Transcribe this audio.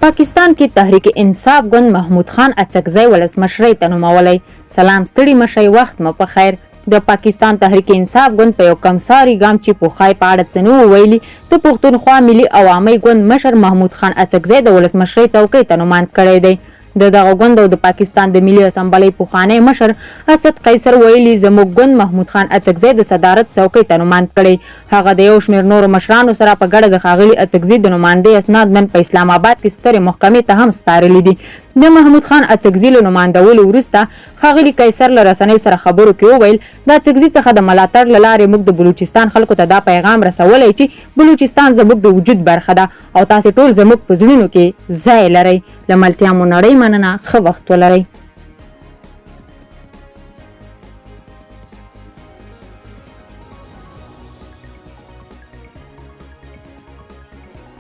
پاکستان کې تحریک انصاف ګوند محمود خان اڅکزی ولسمشرۍ ته نومولی. سلام ستړي مشئ، وخت مو په خیر. د پاکستان تحریک انصاف ګوند په یو کمساري ګام چې پوخای په اړه څه نه ویلي، د پښتونخوا ملي عوامي ګوند مشر محمود خان اڅکزی د ولسمشرۍ څوکۍ ته نوماند کړی دی. د دغه ګوند او د پاکستان د ملي اسمبلۍ پخوانی مشر اسد قیصر ویلي زموږ ګوند محمود خان اڅکزی د صدارت څوکۍ ته نوماند کړی. هغه د یو شمېر نورو مشرانو سره په ګډه د ښاغلي اڅکزي د نوماندۍ اسناد نن په اسلام آباد کې سترې محکمې ته هم سپارلي دي. د محمود خان اڅکزي له نوماندولو وروسته ښاغلي قیصر له رسنیو سره خبرو کې وویل د اڅکزي څخه د ملاتړ له لارې موږ د بلوچستان خلکو ته دا پیغام رسولی چې بلوچستان زموږ د وجود برخه ده او تاسې ټول زموږ په زړونو کې ځای لرئ. له ملتیا مو نړۍ مننه، ښه وخت ولرئ.